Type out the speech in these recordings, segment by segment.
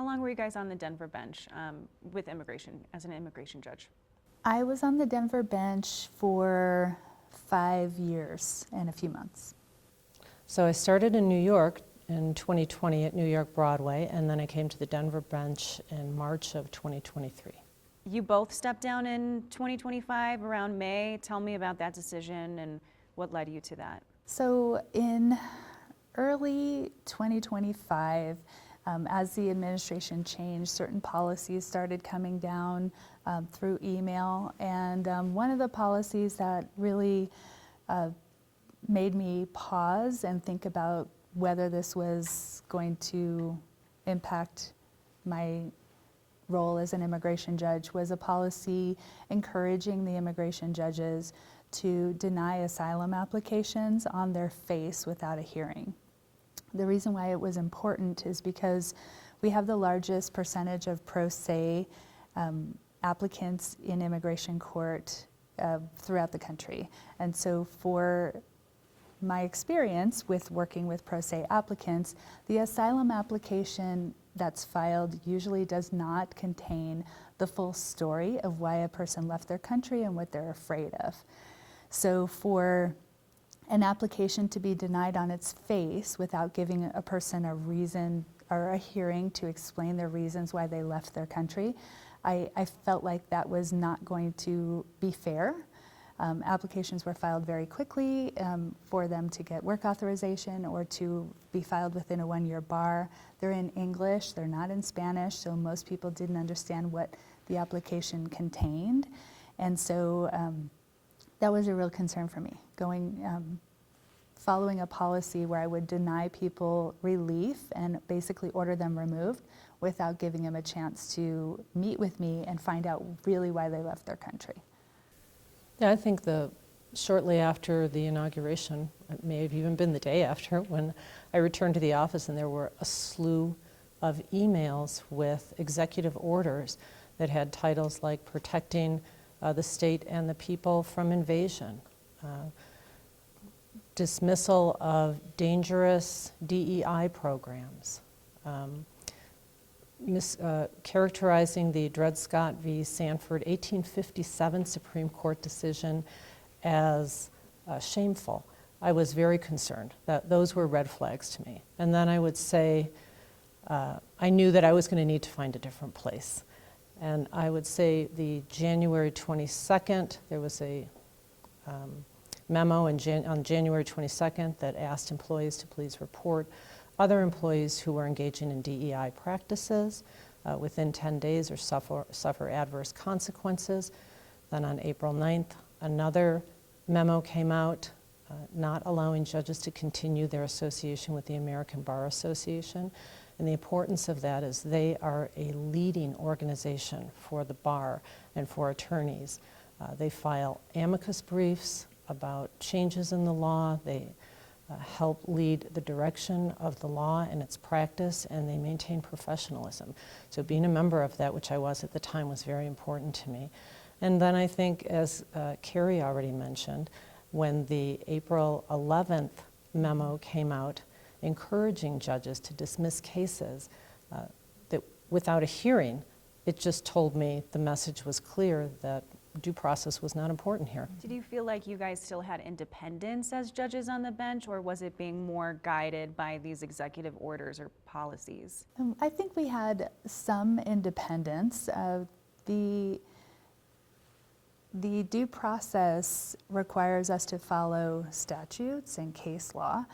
long were you guys on the Denver bench with immigration, as an immigration judge? I was on the Denver bench for 5 years and a few months. So I started in New York in 2020 at New York Broadway, and then I came to the Denver bench in March of 2023. You both stepped down in 2025 around May. Tell me about that decision and what led you to that. So in early 2025, as the administration changed, certain policies started coming down through email, and one of the policies that really made me pause and think about whether this was going to impact my role as an immigration judge was a policy encouraging the immigration judges to deny asylum applications on their face without a hearing. The reason why it was important is because we have the largest percentage of pro se applicants in immigration court throughout the country. And so for my experience with working with pro se applicants, the asylum application that's filed usually does not contain the full story of why a person left their country and what they're afraid of. So for an application to be denied on its face without giving a person a reason or a hearing to explain their reasons why they left their country, I felt like that was not going to be fair. Applications were filed very quickly for them to get work authorization or to be filed within a 1-year bar. They're in English, they're not in Spanish, so most people didn't understand what the application contained. And so that was a real concern for me, following a policy where I would deny people relief and basically order them removed without giving them a chance to meet with me and find out really why they left their country. Yeah, I think shortly after the inauguration, it may have even been the day after, when I returned to the office and there were a slew of emails with executive orders that had titles like protecting the state and the people from invasion, dismissal of dangerous DEI programs, characterizing the Dred Scott v. Sanford 1857 Supreme Court decision as shameful. I was very concerned that those were red flags to me. And then I would say, I knew that I was going to need to find a different place. And I would say the January 22nd, there was a memo on January 22nd that asked employees to please report other employees who were engaging in DEI practices within 10 days or suffer adverse consequences. Then on April 9th, another memo came out not allowing judges to continue their association with the American Bar Association. And the importance of that is they are a leading organization for the bar and for attorneys. They file amicus briefs about changes in the law. They help lead the direction of the law and its practice, and they maintain professionalism. So being a member of that, which I was at the time, was very important to me. And then I think, as Kerri already mentioned, when the April 11th memo came out encouraging judges to dismiss cases that without a hearing, it just told me the message was clear that due process was not important here. Did you feel like you guys still had independence as judges on the bench, or was it being more guided by these executive orders or policies? I think we had some independence. The due process requires us to follow statutes and case law.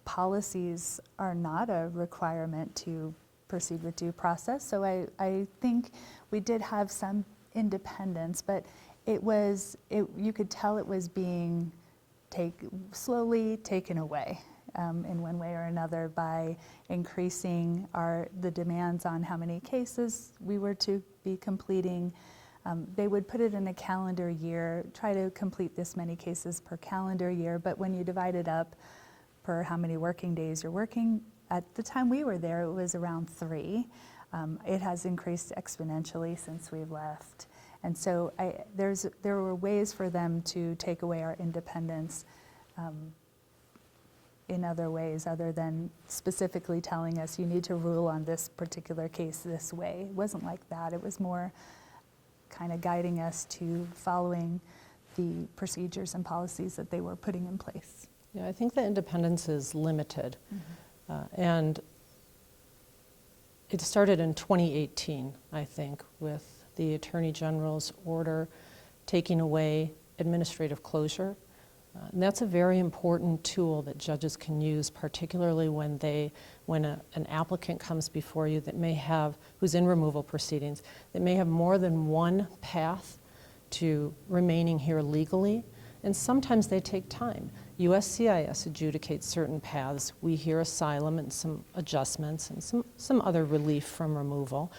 Policies are not a requirement to proceed with due process, so I think we did have some independence, but you could tell it was being slowly taken away in one way or another by increasing the demands on how many cases we were to be completing. They would put it in a calendar year, try to complete this many cases per calendar year, but when you divide it up per how many working days you're working, at the time we were there, it was around 3. It has increased exponentially since we've left. And so there were ways for them to take away our independence in other ways other than specifically telling us you need to rule on this particular case this way. It wasn't like that. It was more kind of guiding us to following the procedures and policies that they were putting in place. Yeah, I think the independence is limited. And it started in 2018, I think, with the Attorney General's order taking away administrative closure. And that's a very important tool that judges can use, particularly when an applicant comes before you that may have, who's in removal proceedings, that may have more than one path to remaining here legally, and sometimes they take time. USCIS adjudicates certain paths. We hear asylum and some adjustments and some other relief from removal.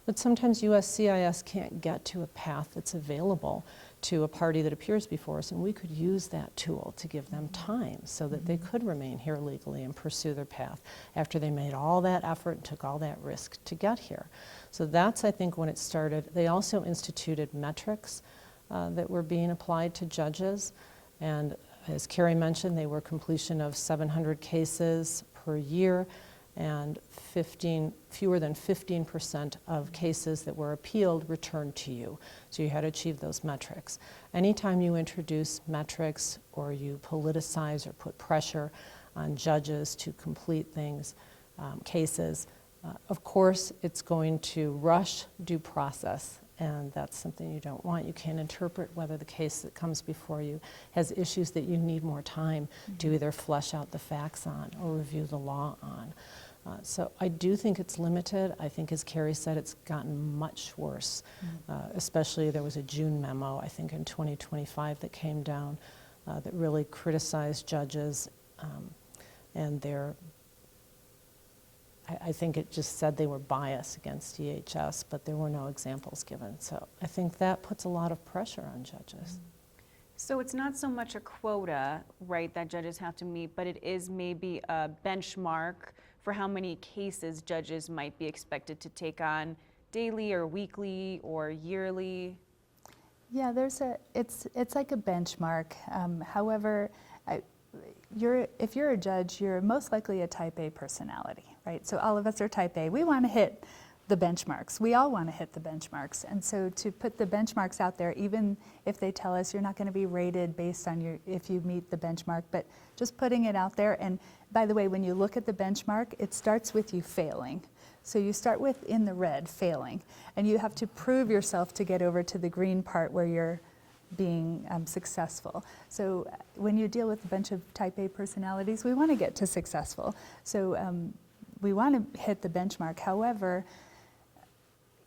But sometimes USCIS can't get to a path that's available to a party that appears before us, and we could use that tool to give them time so that they could remain here legally and pursue their path after they made all that effort and took all that risk to get here. So that's, I think, when it started. They also instituted metrics that were being applied to judges, and as Kerri mentioned, they were completion of 700 cases per year, and fewer than 15% of cases that were appealed returned to you. So you had to achieve those metrics. Anytime you introduce metrics or you politicize or put pressure on judges to complete things, cases, of course it's going to rush due process, and that's something you don't want. You can't interpret whether the case that comes before you has issues that you need more time to either flesh out the facts on or review the law on. So I do think it's limited. I think, as Kerri said, it's gotten much worse. Especially there was a June memo, I think in 2025, that came down that really criticized judges, and I think it just said they were biased against EHS, but there were no examples given. So I think that puts a lot of pressure on judges. So it's not so much a quota, right, that judges have to meet, but it is maybe a benchmark for how many cases judges might be expected to take on daily or weekly or yearly. Yeah, it's like a benchmark. However, if you're a judge, you're most likely a type A personality, right? So all of us are type A. We want to hit the benchmarks. We all want to hit the benchmarks. And so to put the benchmarks out there, even if they tell us you're not going to be rated based on if you meet the benchmark, but just putting it out there. And by the way, when you look at the benchmark, it starts with you failing. So you start with in the red, failing, and you have to prove yourself to get over to the green part where you're being successful. So when you deal with a bunch of type A personalities, we want to get to successful. So we want to hit the benchmark. However,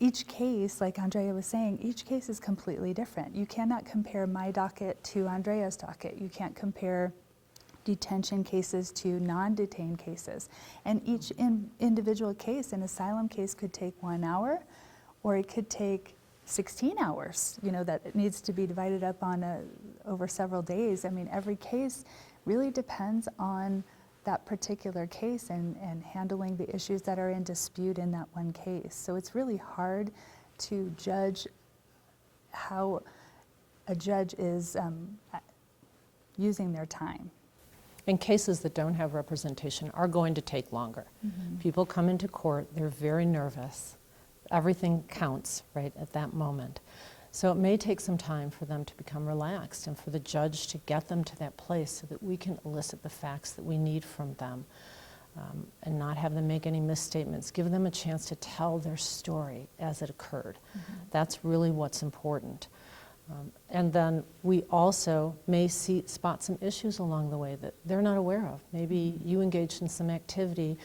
each case, like Andrea was saying, each case is completely different. You cannot compare my docket to Andrea's docket. You can't compare detention cases to non-detained cases. And each individual case, an asylum case, could take 1 hour, or it could take 16 hours, that it needs to be divided up on over several days. I mean, every case really depends on that particular case and handling the issues that are in dispute in that one case. So it's really hard to judge how a judge is using their time. And cases that don't have representation are going to take longer. People come into court, they're very nervous. Everything counts right at that moment. So it may take some time for them to become relaxed and for the judge to get them to that place so that we can elicit the facts that we need from them, and not have them make any misstatements. Give them a chance to tell their story as it occurred. That's really what's important. And then we also may spot some issues along the way that they're not aware of. Maybe you engaged in some activity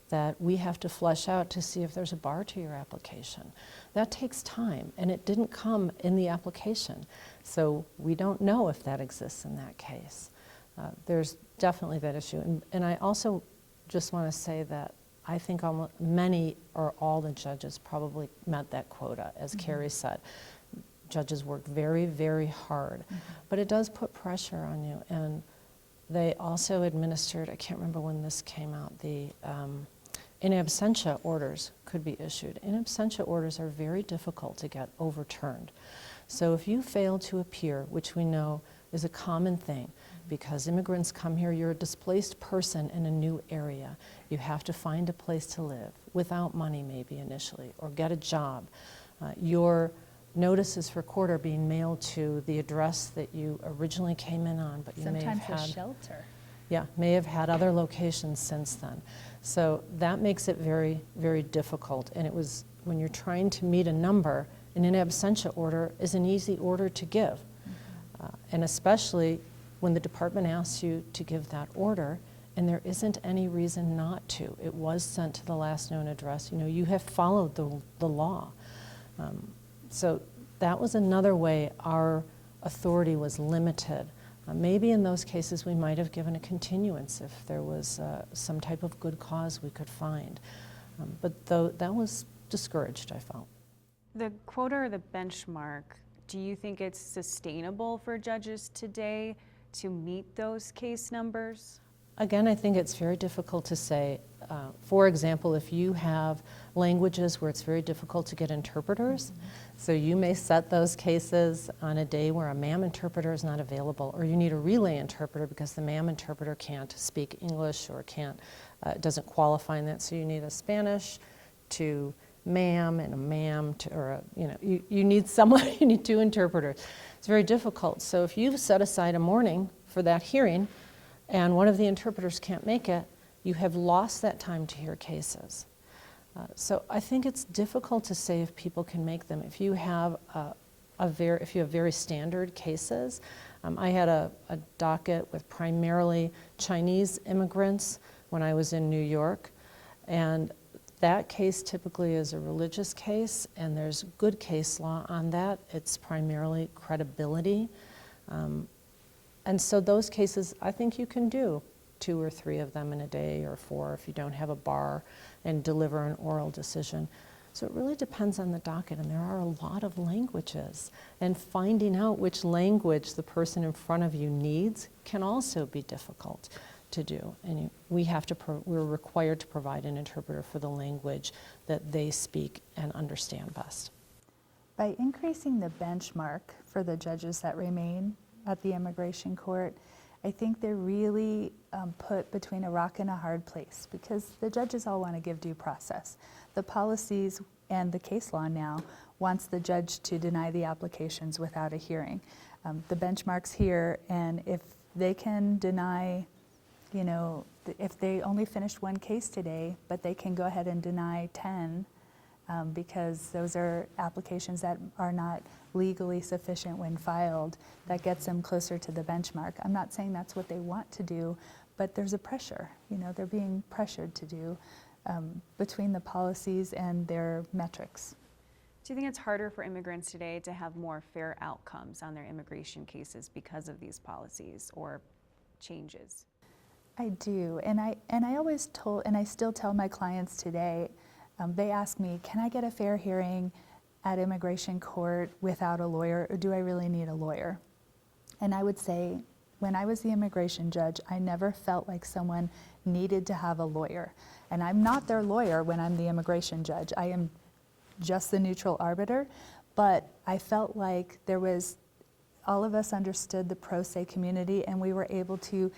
that we have to flesh out to see if there's a bar to your application. That takes time, and it didn't come in the application. So we don't know if that exists in that case. There's definitely that issue. And I also just want to say that I think many or all the judges probably met that quota, as Kerri said. Judges work very, very hard, but it does put pressure on you. And they also administered, I can't remember when this came out, the in absentia orders could be issued. In absentia orders are very difficult to get overturned. So if you fail to appear, which we know is a common thing, because immigrants come here, you're a displaced person in a new area. You have to find a place to live, without money maybe initially, or get a job. Your notices for court are being mailed to the address that you originally came in on, but you may have Sometimes had... a shelter. Yeah, may have had other locations since then. So that makes it very, very difficult. And it was, when you're trying to meet a number, an in absentia order is an easy order to give. And especially when the department asks you to give that order, and there isn't any reason not to. It was sent to the last known address. You know, you have followed the law. So that was another way our authority was limited. Maybe in those cases we might have given a continuance if there was some type of good cause we could find. But though that was discouraged, I felt. The quota or the benchmark, do you think it's sustainable for judges today to meet those case numbers? Again, I think it's very difficult to say. For example, if you have languages where it's very difficult to get interpreters, so you may set those cases on a day where a MAM interpreter is not available, or you need a relay interpreter because the MAM interpreter can't speak English or doesn't qualify in that, so you need a Spanish to MAM and a MAM to, or you need someone, you need two interpreters. It's very difficult. So if you've set aside a morning for that hearing and one of the interpreters can't make it, you have lost that time to hear cases. So I think it's difficult to say if people can make them. If you have very standard cases, I had a docket with primarily Chinese immigrants when I was in New York, and that case typically is a religious case, and there's good case law on that. It's primarily credibility. And so those cases, I think you can do 2 or 3 of them in a day, or 4 if you don't have a bar, and deliver an oral decision. So it really depends on the docket, and there are a lot of languages. And finding out which language the person in front of you needs can also be difficult to do. And we're required to provide an interpreter for the language that they speak and understand best. By increasing the benchmark for the judges that remain at the immigration court, I think they're really put between a rock and a hard place, because the judges all want to give due process. The policies and the case law now wants the judge to deny the applications without a hearing. The benchmark's here, and if they can deny, if they only finished 1 case today, but they can go ahead and deny 10 because those are applications that are not legally sufficient when filed, that gets them closer to the benchmark. I'm not saying that's what they want to do, but there's a pressure. They're being pressured to do between the policies and their metrics. Do you think it's harder for immigrants today to have more fair outcomes on their immigration cases because of these policies or changes? I do, and I always told, and I still tell my clients today, they ask me, can I get a fair hearing at immigration court without a lawyer, or do I really need a lawyer? And I would say, when I was the immigration judge, I never felt like someone needed to have a lawyer. And I'm not their lawyer when I'm the immigration judge. I am just the neutral arbiter, but I felt like all of us understood the pro se community, and we were able to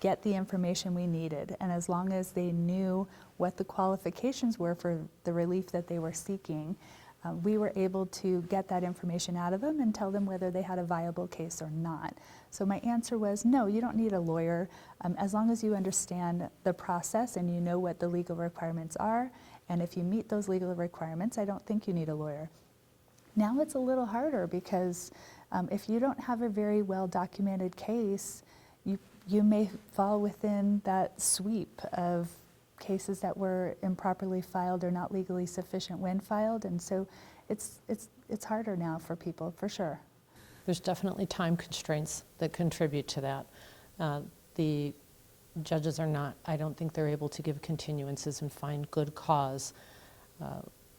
get the information we needed. And as long as they knew what the qualifications were for the relief that they were seeking, we were able to get that information out of them and tell them whether they had a viable case or not. So my answer was, no, you don't need a lawyer. As long as you understand the process and you know what the legal requirements are, and if you meet those legal requirements, I don't think you need a lawyer. Now it's a little harder, because if you don't have a very well documented case, you may fall within that sweep of cases that were improperly filed or not legally sufficient when filed, and so it's harder now for people, for sure. There's definitely time constraints that contribute to that. The judges are not, I don't think they're able to give continuances and find good cause,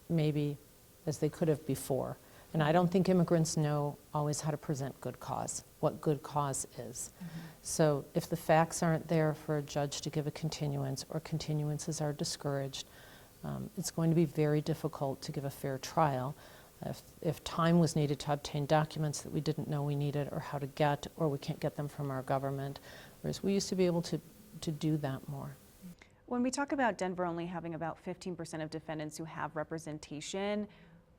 maybe as they could have before. And I don't think immigrants know always how to present good cause, what good cause is. Mm-hmm. So if the facts aren't there for a judge to give a continuance, or continuances are discouraged, it's going to be very difficult to give a fair trial. If time was needed to obtain documents that we didn't know we needed or how to get, or we can't get them from our government, whereas we used to be able to do that more. When we talk about Denver only having about 15% of defendants who have representation,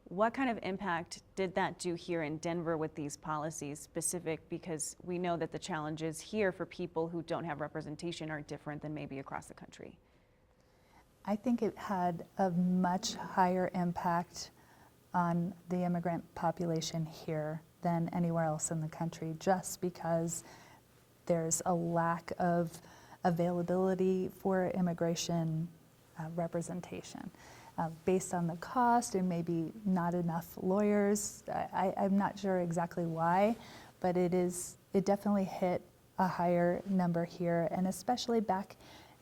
what kind of impact did that do here in Denver with these policies specific? Because we know that the challenges here for people who don't have representation are different than maybe across the country. I think it had a much higher impact on the immigrant population here than anywhere else in the country, just because there's a lack of availability for immigration representation. Based on the cost and maybe not enough lawyers. I'm not sure exactly why, but it definitely hit a higher number here, and especially back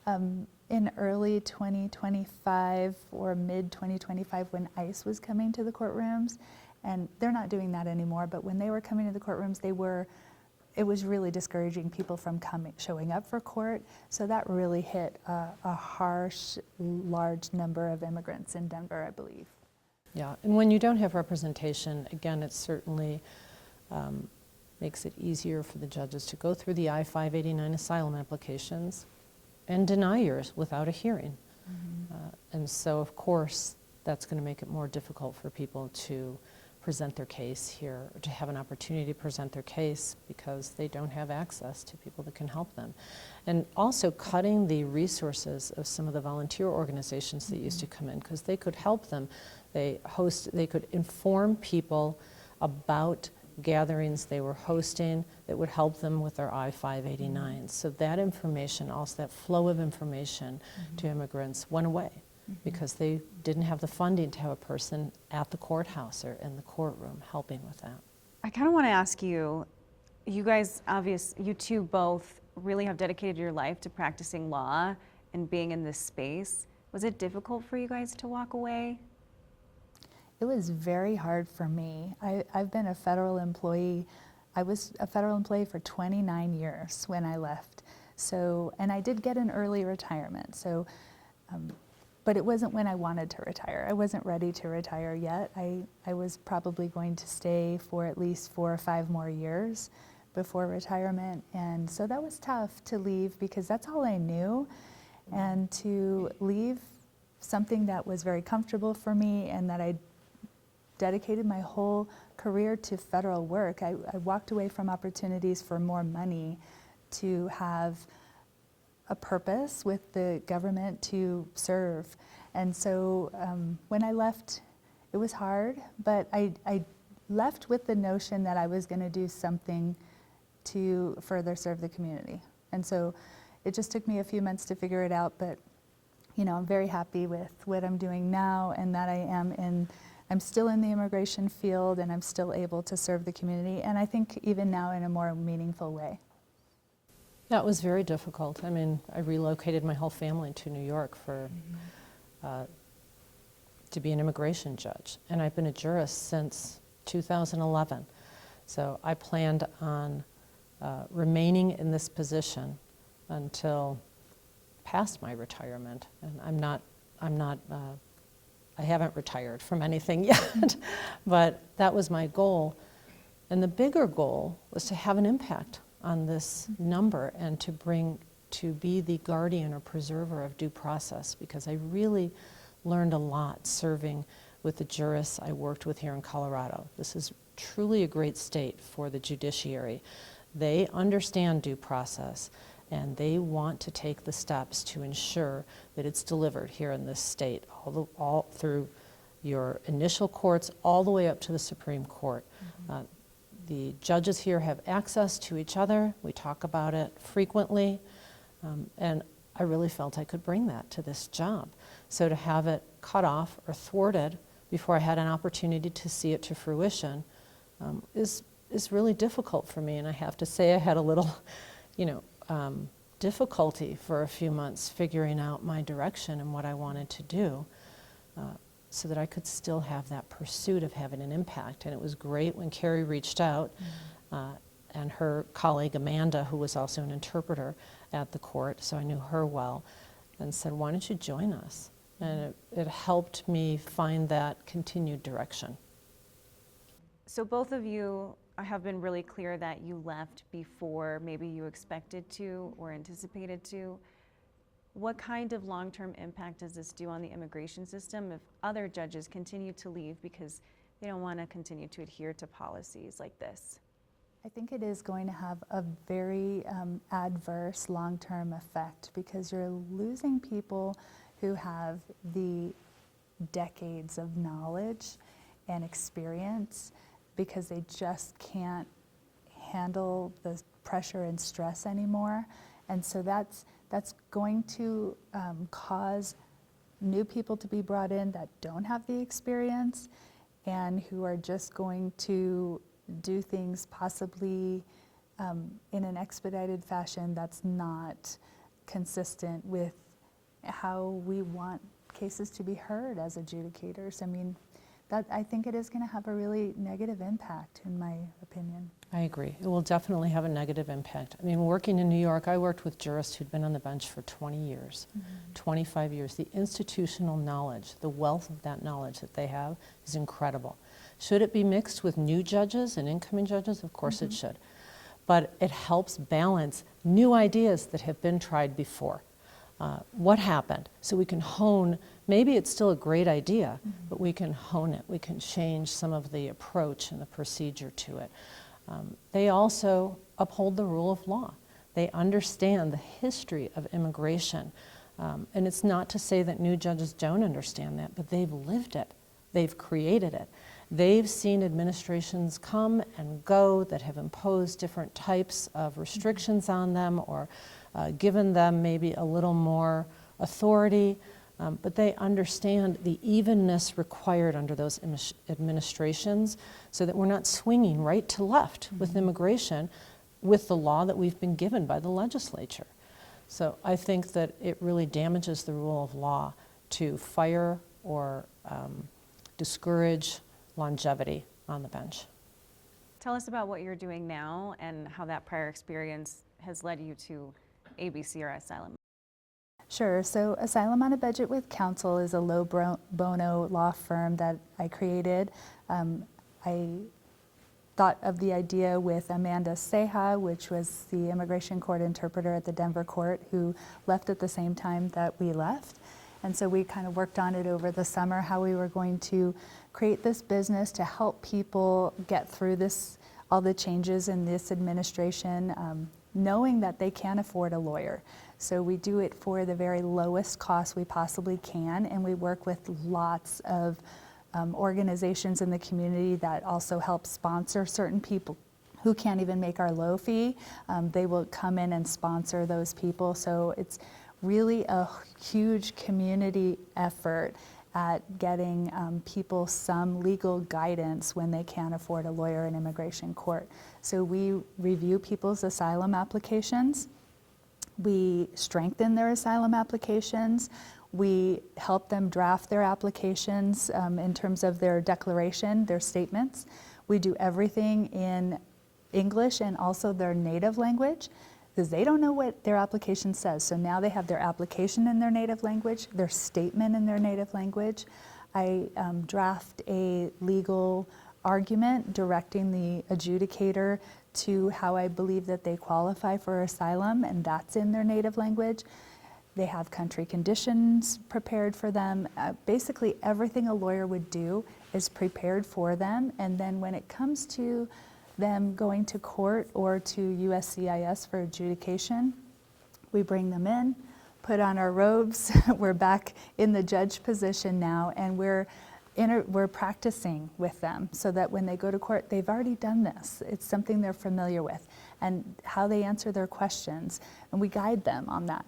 in early 2025 or mid 2025 when ICE was coming to the courtrooms, and they're not doing that anymore, but when they were coming to the courtrooms, it was really discouraging people from showing up for court. So that really hit a harsh, large number of immigrants in Denver, I believe. Yeah, and when you don't have representation, again, it certainly makes it easier for the judges to go through the I-589 asylum applications and deny yours without a hearing. Mm-hmm. And so, of course, that's going to make it more difficult for people to present their case here, or to have an opportunity to present their case because they don't have access to people that can help them. And also cutting the resources of some of the volunteer organizations that used to come in, because they could help them. They could inform people about gatherings they were hosting that would help them with their I-589. So that information, also that flow of information to immigrants went away. Because they didn't have the funding to have a person at the courthouse or in the courtroom helping with that. I kind of want to ask you, you guys, you two both really have dedicated your life to practicing law and being in this space. Was it difficult for you guys to walk away? It was very hard for me. I've been a federal employee. I was a federal employee for 29 years when I left. So, and I did get an early retirement. So. But it wasn't when I wanted to retire. I wasn't ready to retire yet. I was probably going to stay for at least 4 or 5 more years before retirement. And so that was tough to leave because that's all I knew. And to leave something that was very comfortable for me and that I dedicated my whole career to federal work. I walked away from opportunities for more money to have a purpose with the government to serve. And so when I left, it was hard, but I left with the notion that I was going to do something to further serve the community. And so it just took me a few months to figure it out, but you know, I'm very happy with what I'm doing now and that I'm still in the immigration field and I'm still able to serve the community, and I think even now in a more meaningful way. That was very difficult. I mean, I relocated my whole family to New York to be an immigration judge, and I've been a jurist since 2011. So I planned on remaining in this position until past my retirement, and I haven't retired from anything yet, but that was my goal. And the bigger goal was to have an impact on this number and to be the guardian or preserver of due process, because I really learned a lot serving with the jurists I worked with here in Colorado. This is truly a great state for the judiciary. They understand due process and they want to take the steps to ensure that it's delivered here in this state, all through your initial courts all the way up to the Supreme Court. The judges here have access to each other. We talk about it frequently, and I really felt I could bring that to this job. So to have it cut off or thwarted before I had an opportunity to see it to fruition is really difficult for me. And I have to say I had a little, difficulty for a few months figuring out my direction and what I wanted to do. So that I could still have that pursuit of having an impact. And it was great when Kerri reached out and her colleague Amanda, who was also an interpreter at the court, so I knew her well, and said, why don't you join us? And it helped me find that continued direction. So both of you have been really clear that you left before maybe you expected to or anticipated to. What kind of long-term impact does this do on the immigration system if other judges continue to leave because they don't want to continue to adhere to policies like this? I think it is going to have a very adverse long-term effect because you're losing people who have the decades of knowledge and experience because they just can't handle the pressure and stress anymore. And so that's going to cause new people to be brought in that don't have the experience and who are just going to do things possibly in an expedited fashion that's not consistent with how we want cases to be heard as adjudicators. I mean, I think it is going to have a really negative impact, in my opinion. I agree. It will definitely have a negative impact. I mean, working in New York, I worked with jurists who'd been on the bench for 20 years, 25 years. The institutional knowledge, the wealth of that knowledge that they have is incredible. Should it be mixed with new judges and incoming judges? Of course it should. But it helps balance new ideas that have been tried before. What happened? So we can hone, maybe it's still a great idea, but we can hone it. We can change some of the approach and the procedure to it. They also uphold the rule of law. They understand the history of immigration. And it's not to say that new judges don't understand that, but they've lived it. They've created it. They've seen administrations come and go that have imposed different types of restrictions on them or given them maybe a little more authority, but they understand the evenness required under those administrations so that we're not swinging right to left with immigration with the law that we've been given by the legislature. So I think that it really damages the rule of law to fire or discourage longevity on the bench. Tell us about what you're doing now and how that prior experience has led you to ABC or Asylum. Sure. So Asylum on a Budget with Counsel is a low bono law firm that I created. I thought of the idea with Amanda Ceja, which was the immigration court interpreter at the Denver court, who left at the same time that we left. And so we kind of worked on it over the summer, how we were going to create this business to help people get through this, all the changes in this administration, knowing that they can't afford a lawyer. So we do it for the very lowest cost we possibly can, and we work with lots of organizations in the community that also help sponsor certain people who can't even make our low fee. They will come in and sponsor those people. So it's really a huge community effort at getting people some legal guidance when they can't afford a lawyer in immigration court. So we review people's asylum applications. We strengthen their asylum applications. We help them draft their applications in terms of their declaration, their statements. We do everything in English and also their native language, because they don't know what their application says. So now they have their application in their native language, their statement in their native language. I draft a legal argument directing the adjudicator to how I believe that they qualify for asylum, and that's in their native language. They have country conditions prepared for them. Basically everything a lawyer would do is prepared for them, and then when it comes to them going to court or to USCIS for adjudication, we bring them in, put on our robes. We're back in the judge position now, and we're practicing with them so that when they go to court, they've already done this. It's something they're familiar with, and how they answer their questions, and we guide them on that.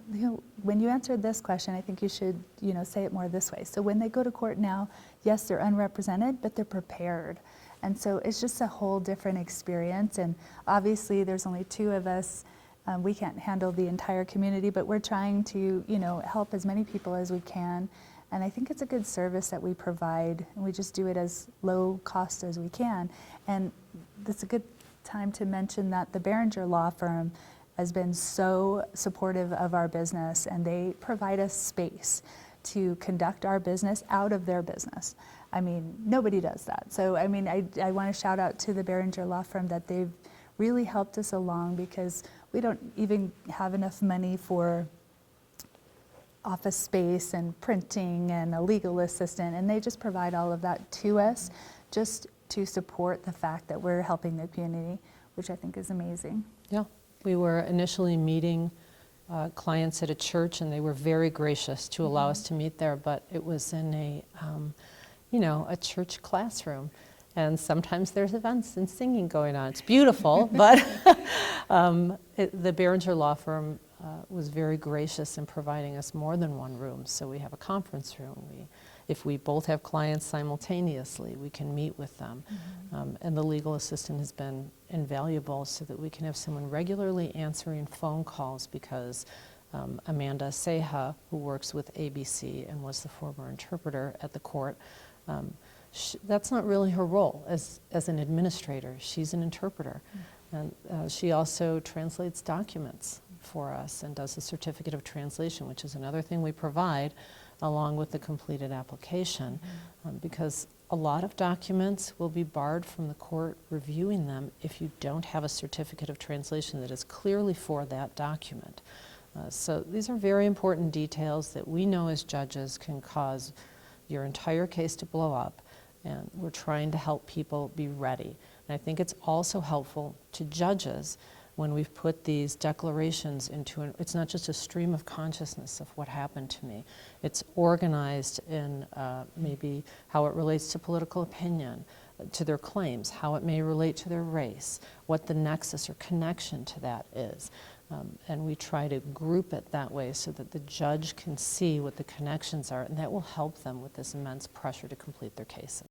When you answered this question, I think you should, say it more this way. So when they go to court now, yes, they're unrepresented, but they're prepared. And so it's just a whole different experience. And obviously there's only two of us. We can't handle the entire community, but we're trying to, help as many people as we can. And I think it's a good service that we provide, and we just do it as low cost as we can. And it's a good time to mention that the Behringer Law Firm has been so supportive of our business, and they provide us space to conduct our business out of their business. I mean, nobody does that. So, I mean, I want to shout out to the Behringer Law Firm that they've really helped us along, because we don't even have enough money for office space and printing and a legal assistant, and they just provide all of that to us just to support the fact that we're helping the community, which I think is amazing. Yeah, we were initially meeting clients at a church, and they were very gracious to allow us to meet there, but it was in a, a church classroom. And sometimes there's events and singing going on. It's beautiful, but the Behringer Law Firm was very gracious in providing us more than one room. So we have a conference room. If we both have clients simultaneously, we can meet with them. And the legal assistant has been invaluable so that we can have someone regularly answering phone calls, because Amanda Seha, who works with ABC and was the former interpreter at the court, that's not really her role as an administrator. She's an interpreter. And she also translates documents for us and does a certificate of translation, which is another thing we provide along with the completed application, because a lot of documents will be barred from the court reviewing them if you don't have a certificate of translation that is clearly for that document. So these are very important details that we know as judges can cause your entire case to blow up, and we're trying to help people be ready. And I think it's also helpful to judges when we've put these declarations into it's not just a stream of consciousness of what happened to me. It's organized in maybe how it relates to political opinion, to their claims, how it may relate to their race, what the nexus or connection to that is. And we try to group it that way so that the judge can see what the connections are, and that will help them with this immense pressure to complete their cases.